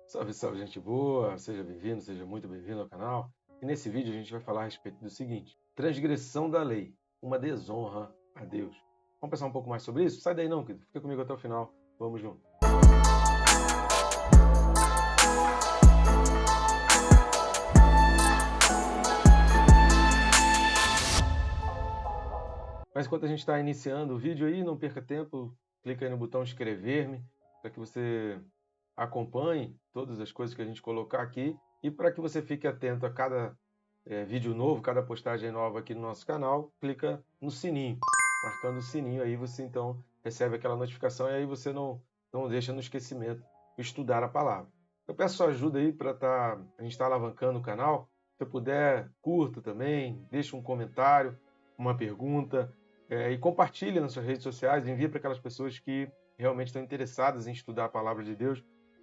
Salve, salve, gente boa! Seja bem-vindo, seja muito bem-vindo ao canal. E nesse vídeo a gente vai falar a respeito do seguinte: transgressão da lei, uma desonra a Deus. Vamos pensar um pouco mais sobre isso? Sai daí não, querido. Fica comigo até o final. Vamos junto. Mas enquanto a gente está iniciando o vídeo aí, não perca tempo, clica aí no botão inscrever-me para que você acompanhe todas as coisas que a gente colocar aqui e para que você fique atento a cada vídeo novo, cada postagem nova aqui no nosso canal, clica no sininho, marcando o sininho aí você então recebe aquela notificação e aí você não deixa no esquecimento estudar a palavra. Eu peço sua ajuda aí para a gente estar alavancando o canal. Se eu puder, curta também, deixa um comentário, uma pergunta e compartilhe nas suas redes sociais, envie para aquelas pessoas que realmente estão interessadas em estudar a palavra de Deus,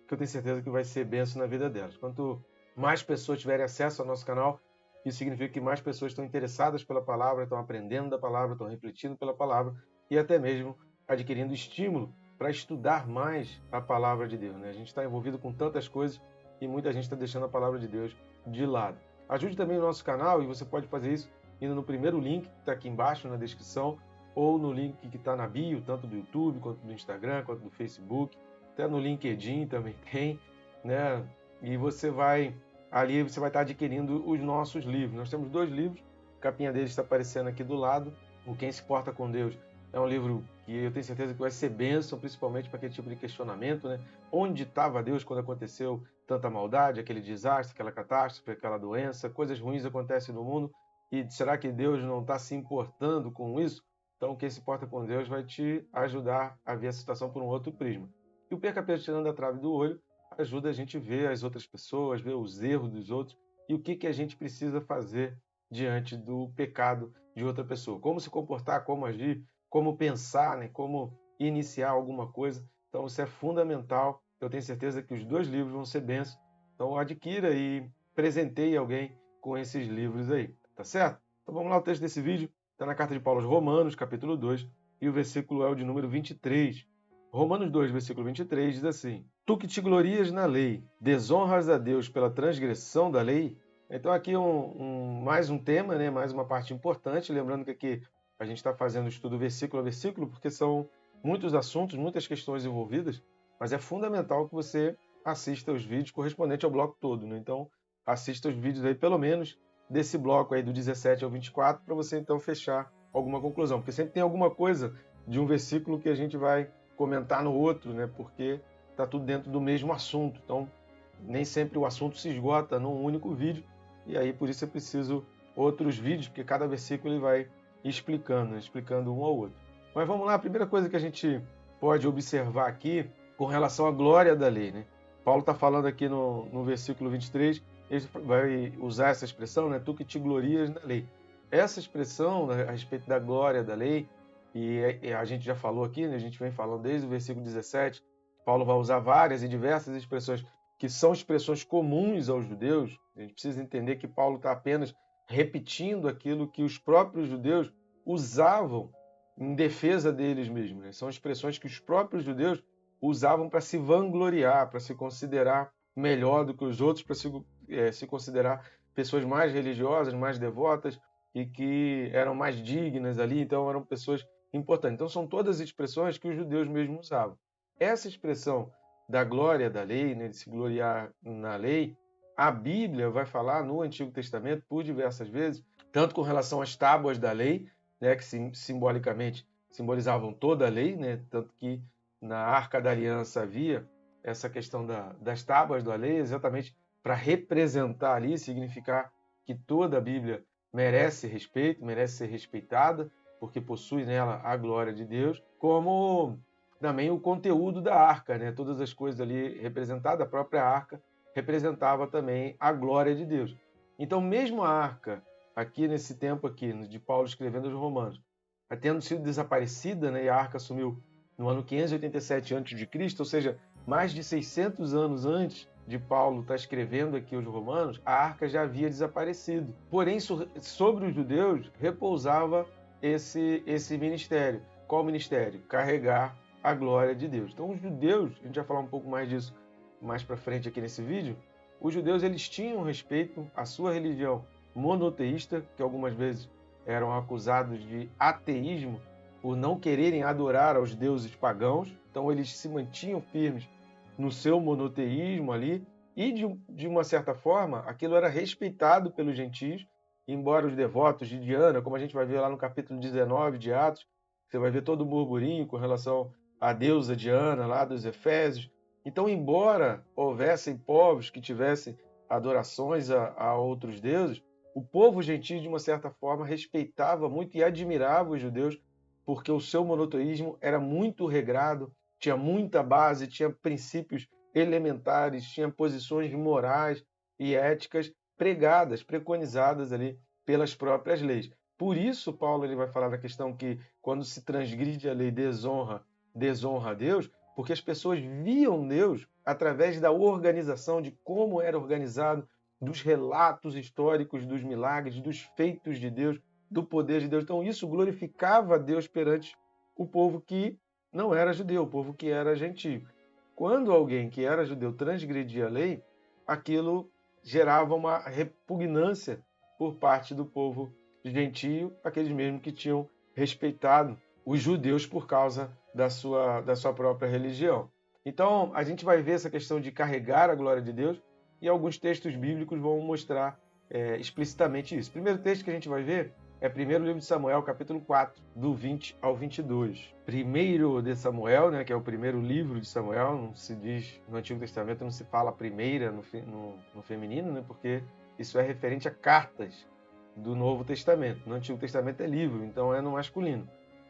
que eu tenho certeza que vai ser bênção na vida delas. Quanto mais pessoas tiverem acesso ao nosso canal, isso significa que mais pessoas estão interessadas pela palavra, estão aprendendo da palavra, estão refletindo pela palavra e até mesmo adquirindo estímulo para estudar mais a palavra de Deus. Né? A gente está envolvido com tantas coisas e muita gente está deixando a palavra de Deus de lado. Ajude também o nosso canal e você pode fazer isso indo no primeiro link que está aqui embaixo na descrição ou no link que está na bio, tanto do YouTube, quanto do Instagram, quanto do Facebook, até no LinkedIn também tem, né? E você vai ali você vai estar adquirindo os nossos livros. Nós temos 2 livros, a capinha deles está aparecendo aqui do lado. O Quem se Porta com Deus é um livro que eu tenho certeza que vai ser bênção, principalmente para aquele tipo de questionamento, né? Onde estava Deus quando aconteceu tanta maldade, aquele desastre, aquela catástrofe, aquela doença, coisas ruins acontecem no mundo, e será que Deus não está se importando com isso? Então, Quem se Porta com Deus vai te ajudar a ver a situação por um outro prisma. E o Perca Peso Tirando a Trave do Olho ajuda a gente a ver as outras pessoas, ver os erros dos outros e o que a gente precisa fazer diante do pecado de outra pessoa. Como se comportar, como agir, como pensar, né? Como iniciar alguma coisa. Então isso é fundamental. Eu tenho certeza que os 2 livros vão ser bênçãos. Então adquira e presenteie alguém com esses livros aí, tá certo? Então vamos lá, o texto desse vídeo está na carta de Paulo aos Romanos, capítulo 2, e o versículo é o de número 23. Romanos 2, versículo 23 diz assim: Tu que te glorias na lei, desonras a Deus pela transgressão da lei? Então aqui mais um tema, né? Mais uma parte importante, lembrando que aqui a gente está fazendo o estudo versículo a versículo, porque são muitos assuntos, muitas questões envolvidas, mas é fundamental que você assista os vídeos correspondentes ao bloco todo, né? Então assista os vídeos aí, pelo menos desse bloco aí do 17 ao 24, para você então fechar alguma conclusão, porque sempre tem alguma coisa de um versículo que a gente vai comentar no outro, né? Porque está tudo dentro do mesmo assunto. Então, nem sempre o assunto se esgota num único vídeo. E aí, por isso, é preciso outros vídeos, porque cada versículo ele vai explicando, né? Explicando um ao outro. Mas vamos lá, a primeira coisa que a gente pode observar aqui com relação à glória da lei, né? Paulo está falando aqui no versículo 23, ele vai usar essa expressão, né? Tu que te glorias na lei. Essa expressão, né, a respeito da glória da lei, e a gente já falou aqui, né? A gente vem falando desde o versículo 17, Paulo vai usar várias e diversas expressões que são expressões comuns aos judeus. A gente precisa entender que Paulo está apenas repetindo aquilo que os próprios judeus usavam em defesa deles mesmos. Né? São expressões que os próprios judeus usavam para se vangloriar, para se considerar melhor do que os outros, para se considerar pessoas mais religiosas, mais devotas e que eram mais dignas ali, então eram pessoas importantes. Então são todas expressões que os judeus mesmos usavam. Essa expressão da glória da lei, né, de se gloriar na lei, a Bíblia vai falar no Antigo Testamento por diversas vezes, tanto com relação às tábuas da lei, né, que simbolicamente simbolizavam toda a lei, né, tanto que na Arca da Aliança havia essa questão das tábuas da lei, exatamente para representar ali, significar que toda a Bíblia merece respeito, merece ser respeitada, porque possui nela a glória de Deus, como também o conteúdo da arca, né? Todas as coisas ali representadas, a própria arca representava também a glória de Deus. Então, mesmo a arca, aqui nesse tempo aqui, de Paulo escrevendo aos Romanos, tendo sido desaparecida, né? E a arca sumiu no ano 587 a.C., ou seja, mais de 600 anos antes de Paulo estar escrevendo aqui aos Romanos, a arca já havia desaparecido. Porém, sobre os judeus repousava esse ministério. Qual ministério? Carregar a glória de Deus. Então, os judeus, a gente vai falar um pouco mais disso mais para frente aqui nesse vídeo, os judeus eles tinham respeito à sua religião monoteísta, que algumas vezes eram acusados de ateísmo por não quererem adorar aos deuses pagãos. Então eles se mantinham firmes no seu monoteísmo ali, e de uma certa forma aquilo era respeitado pelos gentios, embora os devotos de Diana, como a gente vai ver lá no capítulo 19 de Atos, você vai ver todo o burburinho com relação à deusa Diana lá dos Efésios. Então, embora houvessem povos que tivessem adorações a outros deuses, o povo gentio, de uma certa forma, respeitava muito e admirava os judeus, porque o seu monoteísmo era muito regrado, tinha muita base, tinha princípios elementares, tinha posições morais e éticas pregadas, preconizadas ali pelas próprias leis. Por isso, Paulo ele vai falar da questão que, quando se transgride a lei, desonra a Deus, porque as pessoas viam Deus através da organização, de como era organizado, dos relatos históricos, dos milagres, dos feitos de Deus, do poder de Deus. Então, isso glorificava a Deus perante o povo que não era judeu, o povo que era gentio. Quando alguém que era judeu transgredia a lei, aquilo gerava uma repugnância por parte do povo gentio, aqueles mesmos que tinham respeitado os judeus por causa da sua própria religião. Então, a gente vai ver essa questão de carregar a glória de Deus, e alguns textos bíblicos vão mostrar explicitamente isso. O primeiro texto que a gente vai ver é 1º livro de Samuel, capítulo 4, do 20 ao 22. Primeiro de Samuel, né, que é o primeiro livro de Samuel, não se diz, no Antigo Testamento não se fala primeira no feminino, né, porque isso é referente a cartas do Novo Testamento. No Antigo Testamento é livro, então é no masculino.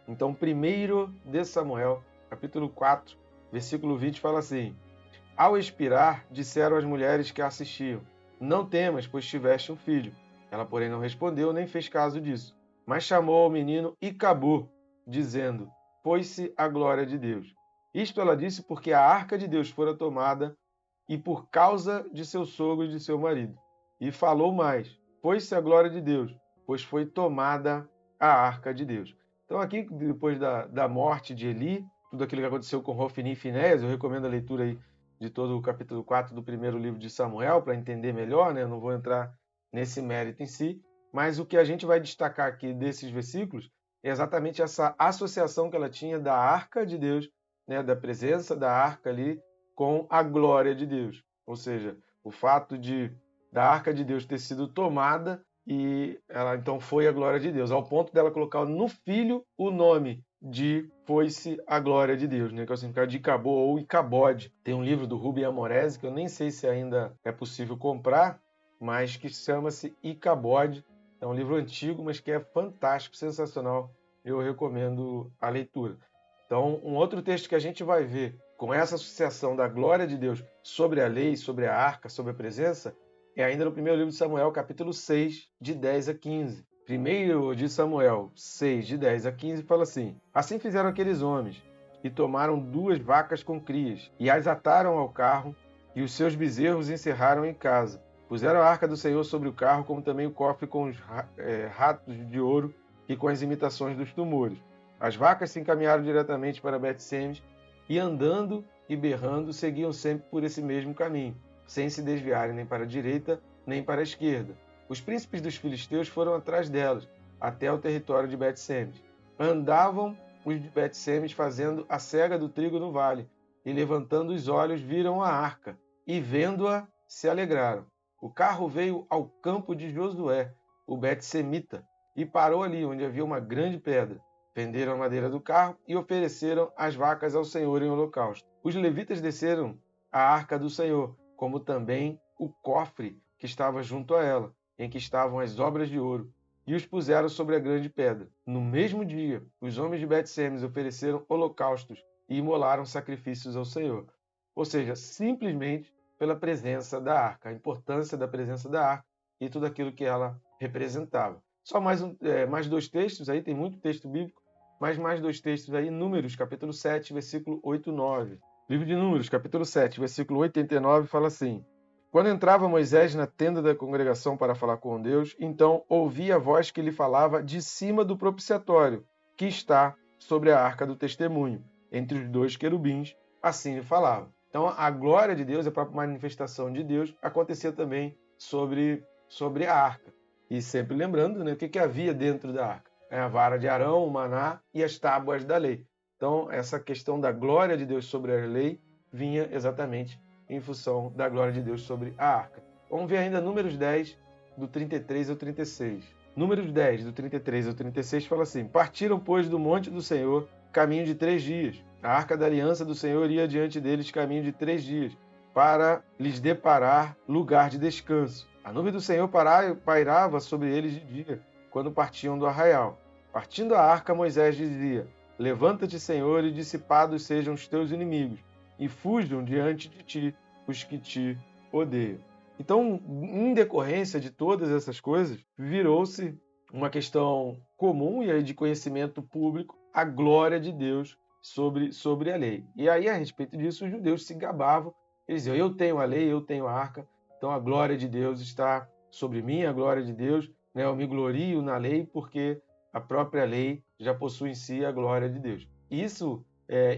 Então, 1º de Samuel, capítulo 4, versículo 20, fala assim: Ao expirar, disseram as mulheres que a assistiam: Não temas, pois tiveste um filho. Ela, porém, não respondeu, nem fez caso disso, mas chamou ao menino Icabô, dizendo: Foi-se a glória de Deus. Isto ela disse porque a arca de Deus fora tomada, e por causa de seu sogro e de seu marido. E falou mais: Foi-se a glória de Deus, pois foi tomada a arca de Deus. Então, aqui, depois da morte de Eli, tudo aquilo que aconteceu com Hofni e Finéias, eu recomendo a leitura aí de todo o capítulo 4 do primeiro livro de Samuel, para entender melhor, né? Eu não vou entrar nesse mérito em si, mas o que a gente vai destacar aqui desses versículos é exatamente essa associação que ela tinha da arca de Deus, né? Da presença da arca ali com a glória de Deus. Ou seja, o fato da arca de Deus ter sido tomada e ela então foi a glória de Deus, ao ponto dela colocar no filho o nome de Foi-se a glória de Deus, né? Que é o significado de Icabô ou Icabode. Tem um livro do Rubem Amorese, que eu nem sei se ainda é possível comprar, mas que chama-se Icabode. É um livro antigo, mas que é fantástico, sensacional. Eu recomendo a leitura. Então, um outro texto que a gente vai ver com essa associação da glória de Deus sobre a lei, sobre a arca, sobre a presença, é ainda no primeiro livro de Samuel, capítulo 6, de 10 a 15. Primeiro de Samuel 6, de 10 a 15, fala assim: Assim fizeram aqueles homens, e tomaram 2 vacas com crias, e as ataram ao carro, e os seus bezerros encerraram em casa. Puseram a arca do Senhor sobre o carro, como também o cofre com os ratos de ouro e com as imitações dos tumores. As vacas se encaminharam diretamente para Bet-Semes, e andando e berrando, seguiam sempre por esse mesmo caminho, sem se desviarem nem para a direita, nem para a esquerda. Os príncipes dos filisteus foram atrás delas, até o território de Bet-Semes. Andavam os de Bet-Semes fazendo a cega do trigo no vale, e levantando os olhos viram a arca, e vendo-a se alegraram. O carro veio ao campo de Josué, o Bet-Semita, e parou ali onde havia uma grande pedra. Fenderam a madeira do carro e ofereceram as vacas ao Senhor em holocausto. Os levitas desceram a arca do Senhor, como também o cofre que estava junto a ela, em que estavam as obras de ouro, e os puseram sobre a grande pedra. No mesmo dia, os homens de Bet-Semes ofereceram holocaustos e imolaram sacrifícios ao Senhor. Ou seja, simplesmente pela presença da arca, a importância da presença da arca e tudo aquilo que ela representava. Só mais 2 textos aí, tem muito texto bíblico, mas mais 2 textos aí, Números, capítulo 7, versículo 8 e 9. Livro de Números, capítulo 7, versículo 89, fala assim: Quando entrava Moisés na tenda da congregação para falar com Deus, então ouvia a voz que lhe falava de cima do propiciatório, que está sobre a arca do testemunho, entre os 2 querubins, assim lhe falava. Então, a glória de Deus, a própria manifestação de Deus, acontecia também sobre a arca. E sempre lembrando, né, o que havia dentro da arca? A vara de Arão, o maná e as tábuas da lei. Então, essa questão da glória de Deus sobre a lei vinha exatamente em função da glória de Deus sobre a arca. Vamos ver ainda Números 10, do 33 ao 36. Números 10, do 33 ao 36, fala assim: Partiram, pois, do monte do Senhor, caminho de 3 dias. A arca da aliança do Senhor ia diante deles caminho de 3 dias, para lhes deparar lugar de descanso. A nuvem do Senhor pairava sobre eles de dia, quando partiam do arraial. Partindo a arca, Moisés dizia: Levanta-te, Senhor, e dissipados sejam os teus inimigos, e fujam diante de ti os que te odeiam. Então, em decorrência de todas essas coisas, virou-se uma questão comum e aí de conhecimento público a glória de Deus sobre a lei. E aí, a respeito disso, os judeus se gabavam. Eles diziam: eu tenho a lei, eu tenho a arca, então a glória de Deus está sobre mim, a glória de Deus, né, eu me glorio na lei porque a própria lei já possui em si a glória de Deus. Isso,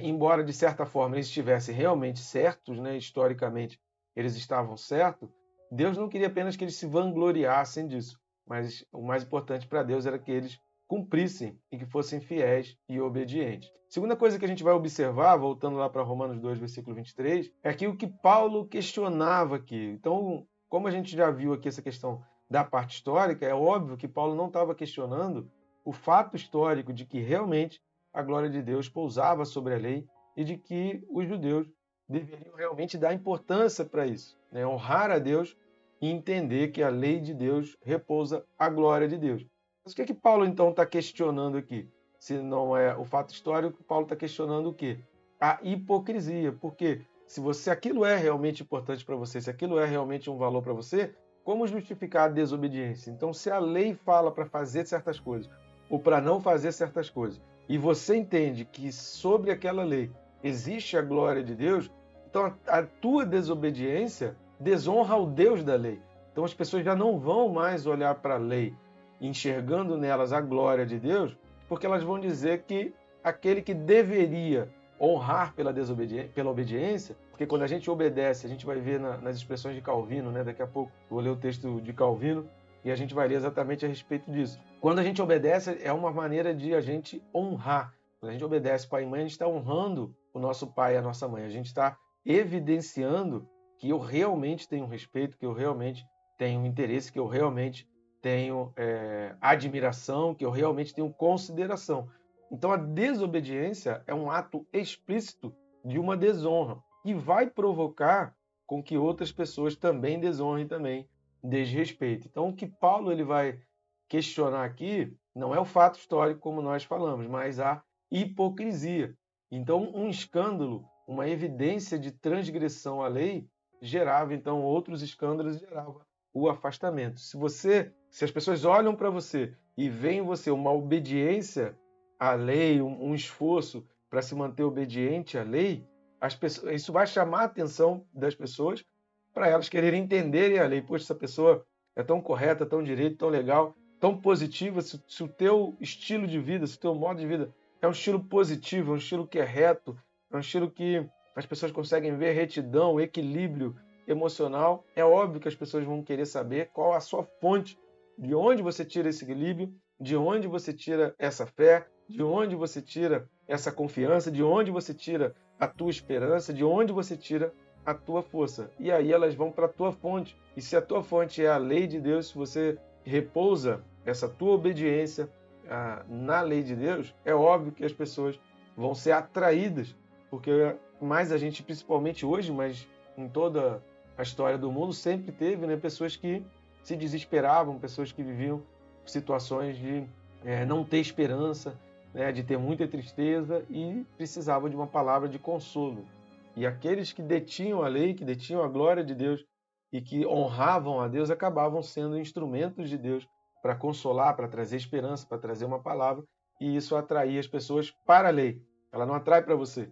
embora de certa forma eles estivessem realmente certos, né, historicamente eles estavam certos, Deus não queria apenas que eles se vangloriassem disso, mas o mais importante para Deus era que eles cumprissem e que fossem fiéis e obedientes. Segunda coisa que a gente vai observar, voltando lá para Romanos 2, versículo 23, é que o que Paulo questionava aqui. Então, como a gente já viu aqui essa questão da parte histórica, é óbvio que Paulo não estava questionando o fato histórico de que realmente a glória de Deus pousava sobre a lei e de que os judeus deveriam realmente dar importância para isso, né? Honrar a Deus e entender que a lei de Deus repousa a glória de Deus. Mas o que é que Paulo então está questionando aqui? Se não é o fato histórico, Paulo está questionando o quê? A hipocrisia. Porque se aquilo é realmente importante para você, se aquilo é realmente um valor para você, como justificar a desobediência? Então, se a lei fala para fazer certas coisas ou para não fazer certas coisas, e você entende que sobre aquela lei existe a glória de Deus, então a tua desobediência desonra o Deus da lei. Então as pessoas já não vão mais olhar para a lei, enxergando nelas a glória de Deus, porque elas vão dizer que aquele que deveria honrar pela obediência, porque quando a gente obedece, a gente vai ver nas expressões de Calvino, né? Daqui a pouco vou ler o texto de Calvino e a gente vai ler exatamente a respeito disso. Quando a gente obedece, é uma maneira de a gente honrar. Quando a gente obedece pai e mãe, a gente está honrando o nosso pai e a nossa mãe. A gente está evidenciando que eu realmente tenho respeito, que eu realmente tenho interesse, que eu realmente tenho admiração, que eu realmente tenho consideração. Então a desobediência é um ato explícito de uma desonra que vai provocar com que outras pessoas também desonrem, também desrespeitem. Então o que Paulo ele vai questionar aqui não é o fato histórico como nós falamos, mas a hipocrisia. Então um escândalo, uma evidência de transgressão à lei gerava então outros escândalos e gerava o afastamento. Se as pessoas olham para você e veem em você uma obediência à lei, um esforço para se manter obediente à lei, isso vai chamar a atenção das pessoas para elas quererem entenderem a lei. Poxa, essa pessoa é tão correta, tão direito, tão legal, tão positiva. Se o teu estilo de vida, se o teu modo de vida é um estilo positivo, é um estilo que é reto, é um estilo que as pessoas conseguem ver retidão, equilíbrio emocional, é óbvio que as pessoas vão querer saber qual a sua fonte, de onde você tira esse equilíbrio, de onde você tira essa fé, de onde você tira essa confiança, de onde você tira a tua esperança, de onde você tira a tua força. E aí elas vão para a tua fonte. E se a tua fonte é a lei de Deus, se você repousa essa tua obediência na lei de Deus, é óbvio que as pessoas vão ser atraídas, porque mais a gente, principalmente hoje, mas em toda a história do mundo, sempre teve, né, pessoas que se desesperavam, pessoas que viviam situações de não ter esperança, né, de ter muita tristeza e precisavam de uma palavra de consolo. E aqueles que detinham a lei, que detinham a glória de Deus e que honravam a Deus, acabavam sendo instrumentos de Deus para consolar, para trazer esperança, para trazer uma palavra, e isso atraía as pessoas para a lei. Ela não atrai para você.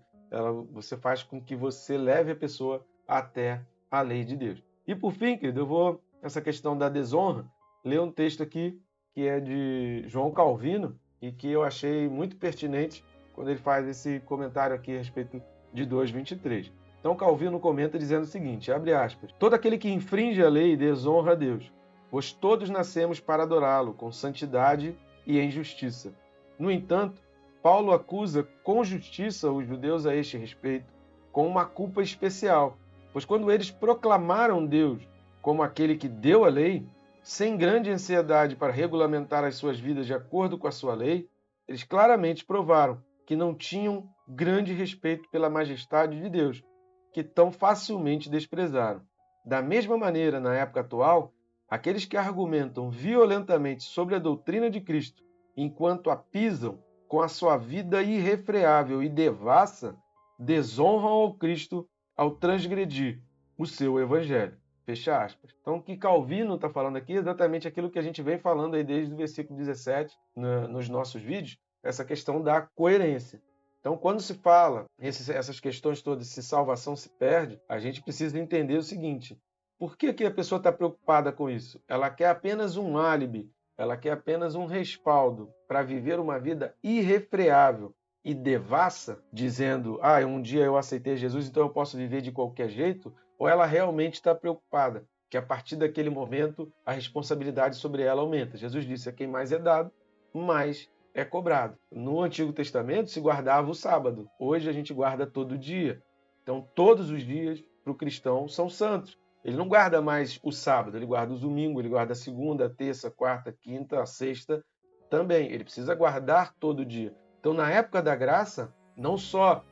Você faz com que você leve a pessoa até a lei de Deus. E por fim, querido, eu vou, essa questão da desonra, ler um texto aqui que é de João Calvino e que eu achei muito pertinente quando ele faz esse comentário aqui a respeito de 2:23. Então Calvino comenta dizendo o seguinte, abre aspas, todo aquele que infringe a lei desonra a Deus, pois todos nascemos para adorá-lo com santidade e em justiça. No entanto, Paulo acusa com justiça os judeus a este respeito, com uma culpa especial, pois quando eles proclamaram Deus como aquele que deu a lei, sem grande ansiedade para regulamentar as suas vidas de acordo com a sua lei, eles claramente provaram que não tinham grande respeito pela majestade de Deus, que tão facilmente desprezaram. Da mesma maneira, na época atual, aqueles que argumentam violentamente sobre a doutrina de Cristo, enquanto a pisam com a sua vida irrefreável e devassa, desonram ao Cristo ao transgredir o seu evangelho. Fecha aspas. Então, o que Calvino está falando aqui é exatamente aquilo que a gente vem falando aí desde o versículo 17 nos nossos vídeos, essa questão da coerência. Então, quando se fala essas questões todas, se salvação se perde, a gente precisa entender o seguinte, por que a pessoa está preocupada com isso? Ela quer apenas um álibi, ela quer apenas um respaldo para viver uma vida irrefreável e devassa, dizendo, um dia eu aceitei Jesus, então eu posso viver de qualquer jeito, ou ela realmente está preocupada, que a partir daquele momento a responsabilidade sobre ela aumenta. Jesus disse, a quem mais é dado, mais é cobrado. No Antigo Testamento se guardava o sábado, hoje a gente guarda todo dia. Então todos os dias para o cristão são santos. Ele não guarda mais o sábado, ele guarda o domingo, ele guarda a segunda, a terça, a quarta, a quinta, a sexta também. Ele precisa guardar todo dia. Então, na época da graça, não só...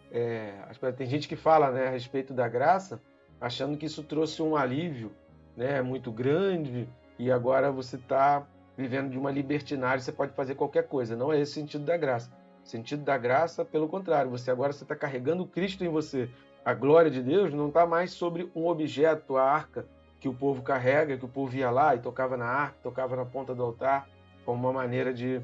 tem gente que fala, a respeito da graça, achando que isso trouxe um alívio, muito grande, e agora você está vivendo de uma libertinagem, você pode fazer qualquer coisa. Não é esse o sentido da graça. O sentido da graça, pelo contrário, você está carregando Cristo em você. A glória de Deus não está mais sobre um objeto, a arca, que o povo carrega, que o povo ia lá e tocava na arca, tocava na ponta do altar, como uma maneira de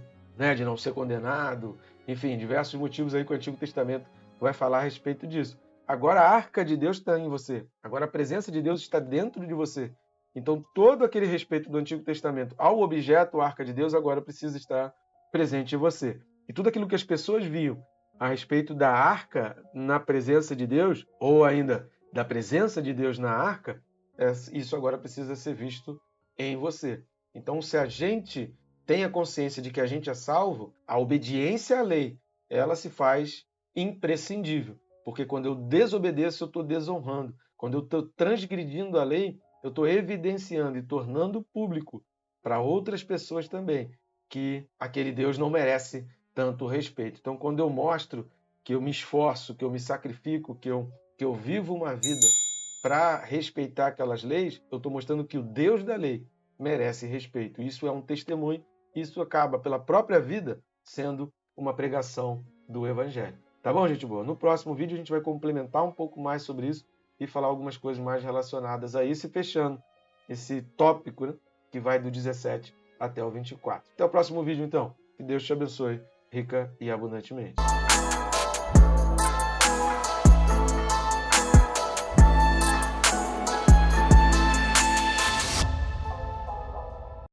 não ser condenado. Enfim, diversos motivos aí que o Antigo Testamento vai falar a respeito disso. Agora a arca de Deus está em você. Agora a presença de Deus está dentro de você. Então todo aquele respeito do Antigo Testamento ao objeto, a arca de Deus, agora precisa estar presente em você. E tudo aquilo que as pessoas viam a respeito da arca na presença de Deus, ou ainda da presença de Deus na arca, isso agora precisa ser visto em você. Então, se a gente tem a consciência de que a gente é salvo, a obediência à lei, ela se faz imprescindível. Porque quando eu desobedeço, eu estou desonrando. Quando eu estou transgredindo a lei, eu estou evidenciando e tornando público para outras pessoas também que aquele Deus não merece tanto respeito. Então, quando eu mostro que eu me esforço, que eu me sacrifico, que eu vivo uma vida para respeitar aquelas leis, eu estou mostrando que o Deus da lei merece respeito. Isso é um testemunho, isso acaba pela própria vida sendo uma pregação do Evangelho. Tá bom, gente boa? No próximo vídeo a gente vai complementar um pouco mais sobre isso e falar algumas coisas mais relacionadas a isso e fechando esse tópico, que vai do 17 até o 24. Até o próximo vídeo, então. Que Deus te abençoe rica e abundantemente.